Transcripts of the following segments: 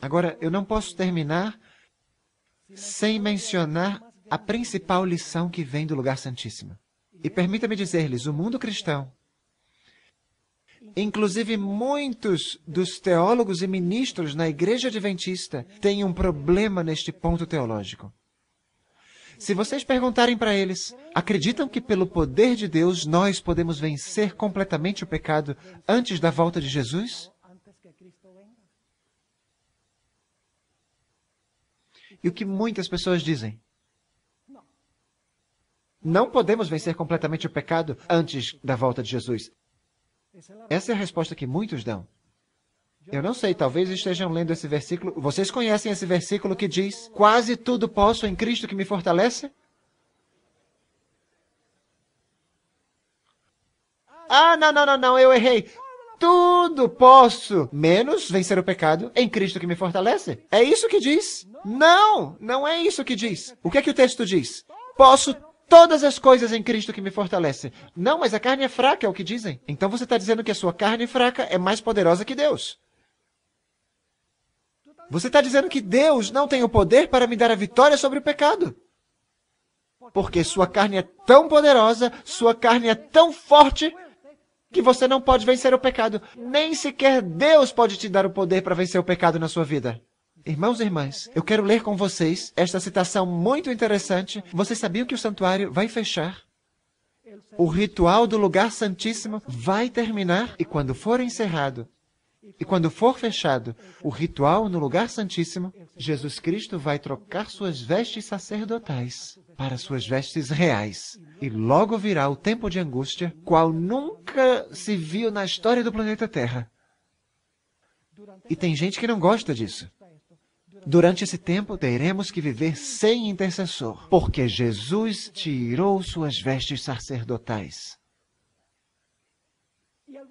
Agora, eu não posso terminar sem mencionar a principal lição que vem do lugar santíssimo. E permita-me dizer-lhes, o mundo cristão, inclusive muitos dos teólogos e ministros na Igreja Adventista, têm um problema neste ponto teológico. Se vocês perguntarem para eles, acreditam que pelo poder de Deus nós podemos vencer completamente o pecado antes da volta de Jesus? E o que muitas pessoas dizem? Não podemos vencer completamente o pecado antes da volta de Jesus. Essa é a resposta que muitos dão. Eu não sei, talvez estejam lendo esse versículo. Vocês conhecem esse versículo que diz: quase tudo posso em Cristo que me fortalece? Ah, não, eu errei. Tudo posso, menos vencer o pecado em Cristo que me fortalece. É isso que diz? Não, não é isso que diz. O que é que o texto diz? Posso todas as coisas em Cristo que me fortalece. Não, mas a carne é fraca, é o que dizem. Então você está dizendo que a sua carne fraca é mais poderosa que Deus. Você está dizendo que Deus não tem o poder para me dar a vitória sobre o pecado. Porque sua carne é tão poderosa, sua carne é tão forte, que você não pode vencer o pecado. Nem sequer Deus pode te dar o poder para vencer o pecado na sua vida. Irmãos e irmãs, eu quero ler com vocês esta citação muito interessante. Vocês sabiam que o santuário vai fechar? O ritual do lugar santíssimo vai terminar e quando for encerrado, e quando for fechado o ritual no lugar santíssimo, Jesus Cristo vai trocar suas vestes sacerdotais para suas vestes reais. E logo virá o tempo de angústia, qual nunca se viu na história do planeta Terra. E tem gente que não gosta disso. Durante esse tempo, teremos que viver sem intercessor, porque Jesus tirou suas vestes sacerdotais.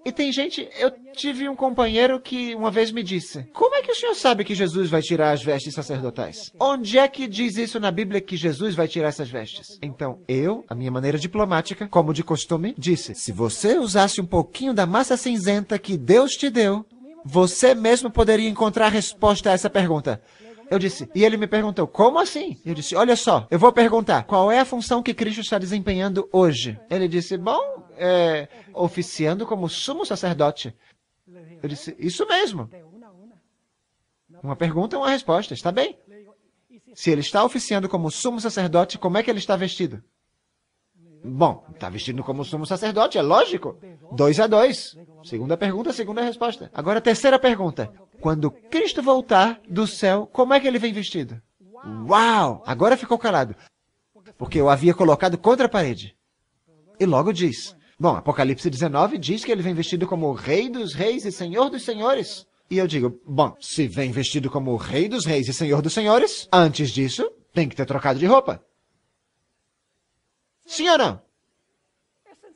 E tem gente, eu tive um companheiro que uma vez me disse, como é que o senhor sabe que Jesus vai tirar as vestes sacerdotais? Onde é que diz isso na Bíblia que Jesus vai tirar essas vestes? Então, eu, a minha maneira diplomática, como de costume, disse, se você usasse um pouquinho da massa cinzenta que Deus te deu, você mesmo poderia encontrar a resposta a essa pergunta. Eu disse, e ele me perguntou, como assim? Eu disse, olha só, eu vou perguntar, qual é a função que Cristo está desempenhando hoje? Ele disse, bom, oficiando como sumo sacerdote. Eu disse, isso mesmo. Uma pergunta e uma resposta, está bem. Se ele está oficiando como sumo sacerdote, como é que ele está vestido? Bom, está vestido como sumo sacerdote, é lógico. 2 a 2. Segunda pergunta, segunda resposta. Agora, terceira pergunta. Quando Cristo voltar do céu, como é que ele vem vestido? Uau! Agora ficou calado. Porque eu havia colocado contra a parede. E logo diz. Bom, Apocalipse 19 diz que ele vem vestido como Rei dos Reis e Senhor dos Senhores. E eu digo, bom, se vem vestido como Rei dos Reis e Senhor dos Senhores, antes disso, tem que ter trocado de roupa. Sim ou não?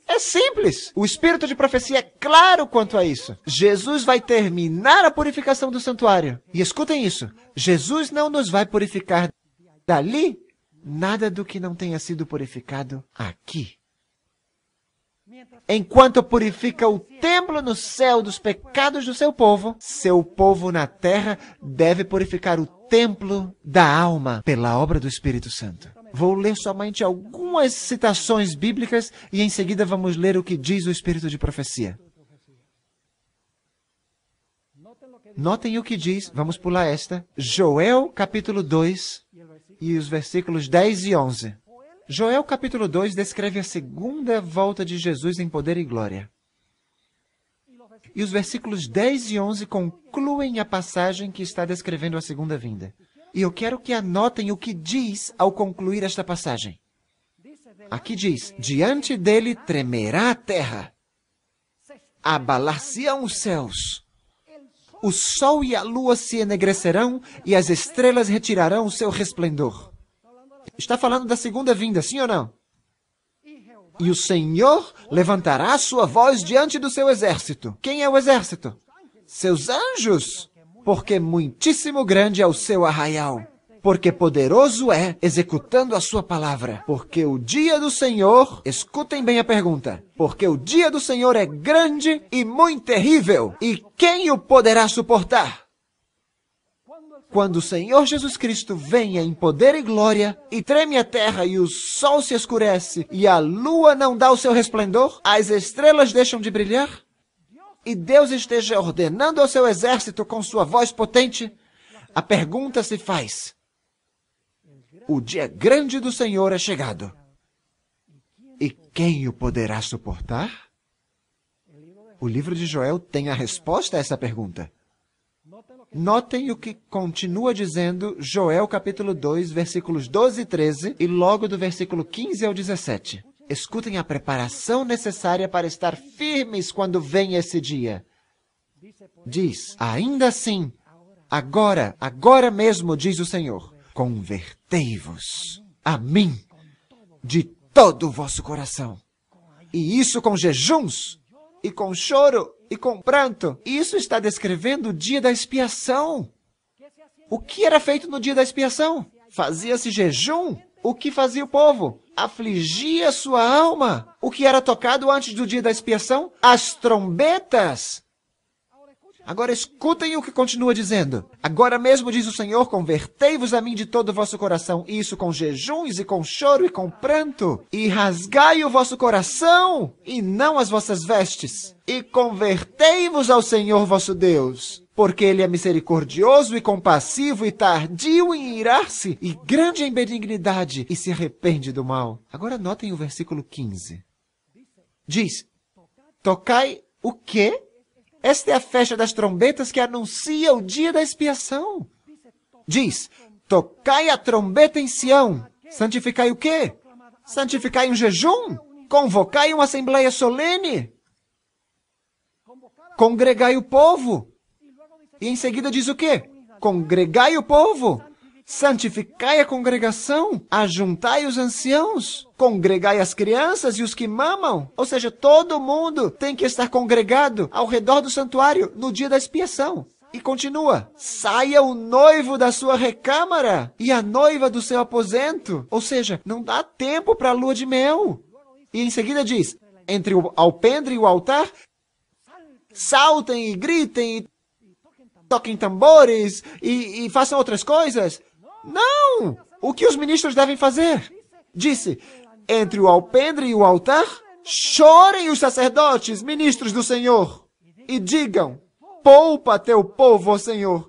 É simples. O espírito de profecia é claro quanto a isso. Jesus vai terminar a purificação do santuário. E escutem isso. Jesus não nos vai purificar dali nada do que não tenha sido purificado aqui. Enquanto purifica o templo no céu dos pecados do seu povo na terra deve purificar o templo da alma pela obra do Espírito Santo. Vou ler somente algumas citações bíblicas e em seguida vamos ler o que diz o Espírito de profecia. Notem o que diz, vamos pular esta, Joel capítulo 2 e os versículos 10 e 11. Joel capítulo 2 descreve a segunda volta de Jesus em poder e glória. E os versículos 10 e 11 concluem a passagem que está descrevendo a segunda vinda. E eu quero que anotem o que diz ao concluir esta passagem. Aqui diz, diante dele tremerá a terra, abalar-se-ão os céus, o sol e a lua se enegrecerão e as estrelas retirarão o seu resplendor. Está falando da segunda vinda, sim ou não? E o Senhor levantará a sua voz diante do seu exército. Quem é o exército? Seus anjos. Porque muitíssimo grande é o seu arraial. Porque poderoso é, executando a sua palavra. Porque o dia do Senhor, escutem bem a pergunta. Porque o dia do Senhor é grande e muito terrível. E quem o poderá suportar? quando o Senhor Jesus Cristo venha em poder e glória, e treme a terra e o sol se escurece, e a lua não dá o seu resplendor, as estrelas deixam de brilhar, e Deus esteja ordenando ao seu exército com sua voz potente, a pergunta se faz: o dia grande do Senhor é chegado. E quem o poderá suportar? O livro de Joel tem a resposta a essa pergunta. Notem o que continua dizendo Joel capítulo 2, versículos 12 e 13, e logo do versículo 15 ao 17. Escutem a preparação necessária para estar firmes quando vem esse dia. Diz: ainda assim, agora mesmo, diz o Senhor, convertei-vos a mim de todo o vosso coração. E isso com jejuns, e com choro, e com pranto. Isso está descrevendo o dia da expiação. O que era feito no dia da expiação? Fazia-se jejum. O que fazia o povo? Afligia sua alma. O que era tocado antes do dia da expiação? As trombetas. Agora escutem o que continua dizendo. Agora mesmo, diz o Senhor, convertei-vos a mim de todo o vosso coração, isso com jejuns e com choro e com pranto, e rasgai o vosso coração, e não as vossas vestes, e convertei-vos ao Senhor vosso Deus, porque Ele é misericordioso e compassivo e tardio em irar-se, e grande em benignidade, e se arrepende do mal. Agora notem o versículo 15. Diz: tocai o quê? Esta é a festa das trombetas que anuncia o dia da expiação. Diz: tocai a trombeta em Sião. Santificai o quê? Santificai um jejum? Convocai uma assembleia solene? Congregai o povo. E em seguida diz o quê? Congregai o povo. Santificai a congregação, ajuntai os anciãos, congregai as crianças e os que mamam. Ou seja, todo mundo tem que estar congregado ao redor do santuário no dia da expiação. E continua: saia o noivo da sua recâmara e a noiva do seu aposento. Ou seja, não dá tempo para a lua de mel. E em seguida diz: entre o alpendre e o altar, saltem e gritem e toquem tambores e façam outras coisas. Não! O que os ministros devem fazer? Disse: entre o alpendre e o altar, chorem os sacerdotes, ministros do Senhor, e digam: poupa teu povo, ó Senhor,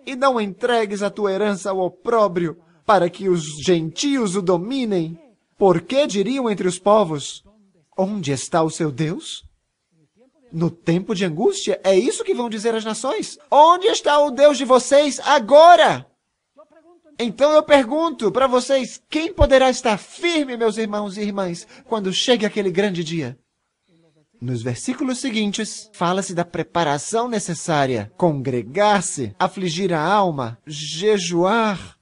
e não entregues a tua herança ao opróbrio, para que os gentios o dominem. Porque diriam entre os povos: onde está o seu Deus? No tempo de angústia, é isso que vão dizer as nações. Onde está o Deus de vocês agora? Então eu pergunto para vocês, quem poderá estar firme, meus irmãos e irmãs, quando chegue aquele grande dia? Nos versículos seguintes, fala-se da preparação necessária: congregar-se, afligir a alma, jejuar,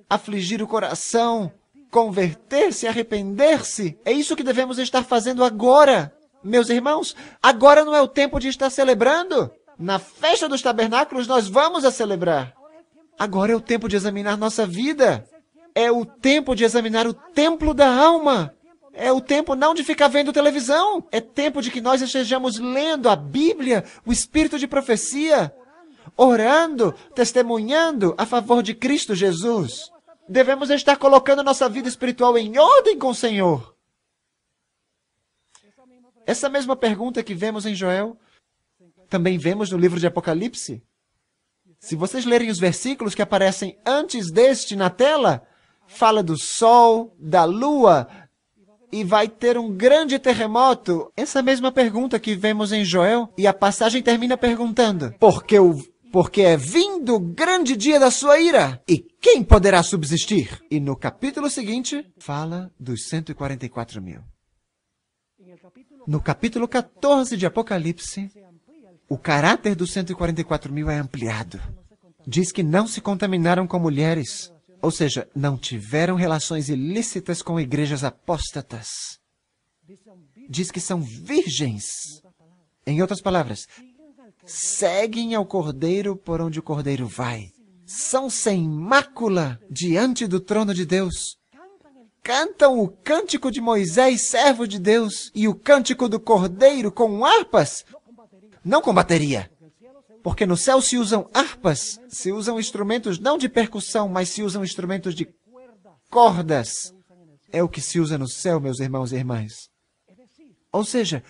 afligir o coração, converter-se, arrepender-se. É isso que devemos estar fazendo agora. Meus irmãos, agora não é o tempo de estar celebrando. Na festa dos tabernáculos nós vamos a celebrar. Agora é o tempo de examinar nossa vida. É o tempo de examinar o templo da alma. É o tempo não de ficar vendo televisão. É tempo de que nós estejamos lendo a Bíblia, o Espírito de profecia, orando, testemunhando a favor de Cristo Jesus. Devemos estar colocando nossa vida espiritual em ordem com o Senhor. Essa mesma pergunta que vemos em Joel, também vemos no livro de Apocalipse. Se vocês lerem os versículos que aparecem antes deste na tela, fala do sol, da lua, e vai ter um grande terremoto. Essa mesma pergunta que vemos em Joel, e a passagem termina perguntando: porque é vindo o grande dia da sua ira, e quem poderá subsistir? E no capítulo seguinte, fala dos 144 mil. No capítulo 14 de Apocalipse, o caráter dos 144 mil é ampliado. Diz que não se contaminaram com mulheres, ou seja, não tiveram relações ilícitas com igrejas apóstatas. Diz que são virgens. Em outras palavras, seguem ao Cordeiro por onde o Cordeiro vai. São sem mácula diante do trono de Deus. Cantam o cântico de Moisés, servo de Deus, e o cântico do Cordeiro com harpas. Não com bateria, Porque no céu se usam harpas, se usam instrumentos não de percussão, mas se usam instrumentos de cordas. É o que se usa no céu, meus irmãos e irmãs. Ou seja,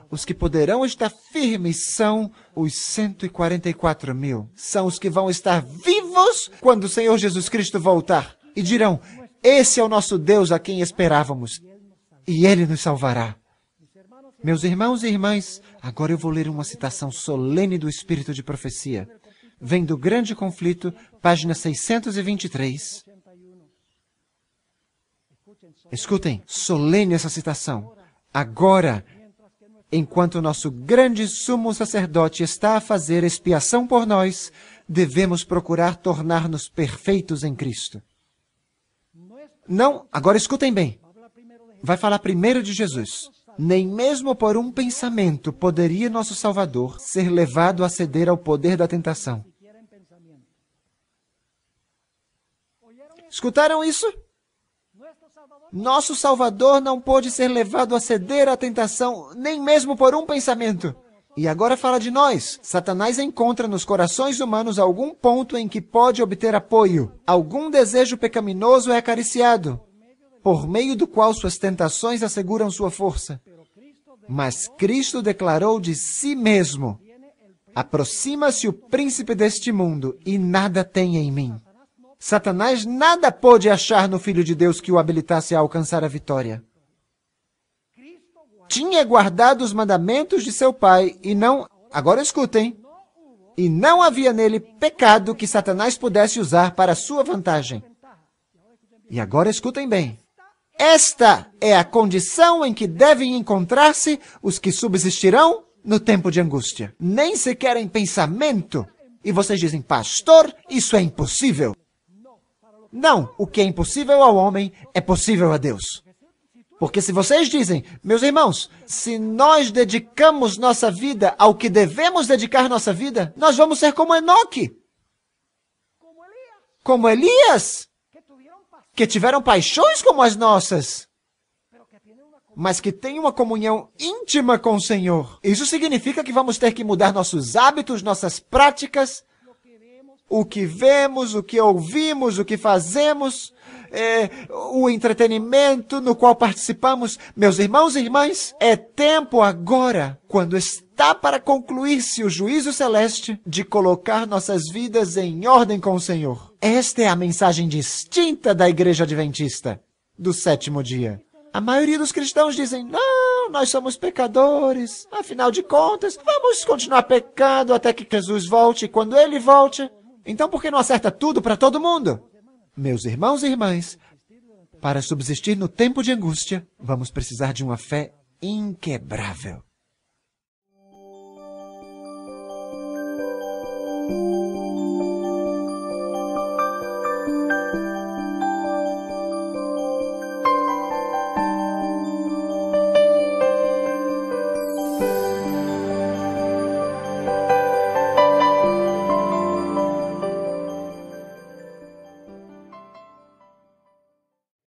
os que poderão estar firmes são os 144.000. São os que vão estar vivos quando o Senhor Jesus Cristo voltar. E dirão, esse é o nosso Deus a quem esperávamos. E Ele nos salvará. Meus irmãos e irmãs, agora eu vou ler uma citação solene do Espírito de Profecia. Vem do Grande Conflito, página 623. Escutem, solene essa citação. Agora, enquanto o nosso grande sumo sacerdote está a fazer expiação por nós, devemos procurar tornar-nos perfeitos em Cristo. Não, agora escutem bem. Vai falar primeiro de Jesus. Nem mesmo por um pensamento poderia nosso Salvador ser levado a ceder ao poder da tentação. Escutaram isso? Nosso Salvador não pôde ser levado a ceder à tentação, nem mesmo por um pensamento. E agora fala de nós. Satanás encontra nos corações humanos algum ponto em que pode obter apoio. Algum desejo pecaminoso é acariciado, por meio do qual suas tentações asseguram sua força. Mas Cristo declarou de si mesmo, aproxima-se o príncipe deste mundo e nada tem em mim. Satanás nada pôde achar no Filho de Deus que o habilitasse a alcançar a vitória. Tinha guardado os mandamentos de seu pai e não... Agora escutem. E não havia nele pecado que Satanás pudesse usar para sua vantagem. E agora escutem bem. Esta é a condição em que devem encontrar-se os que subsistirão no tempo de angústia. Nem sequer em pensamento. E vocês dizem, pastor, isso é impossível. Não, o que é impossível ao homem é possível a Deus. Porque se vocês dizem, meus irmãos, se nós dedicamos nossa vida ao que devemos dedicar nossa vida, nós vamos ser como Enoque, como Elias, que tiveram paixões como as nossas, mas que têm uma comunhão íntima com o Senhor. Isso significa que vamos ter que mudar nossos hábitos, nossas práticas, o que vemos, o que ouvimos, o que fazemos, o entretenimento no qual participamos. Meus irmãos e irmãs, é tempo agora, quando está para concluir-se o juízo celeste, de colocar nossas vidas em ordem com o Senhor. Esta é a mensagem distinta da Igreja Adventista do sétimo dia. A maioria dos cristãos dizem, não, nós somos pecadores, afinal de contas, vamos continuar pecando até que Jesus volte, e quando Ele volte, então por que não acerta tudo para todo mundo? Meus irmãos e irmãs, para subsistir no tempo de angústia, vamos precisar de uma fé inquebrável.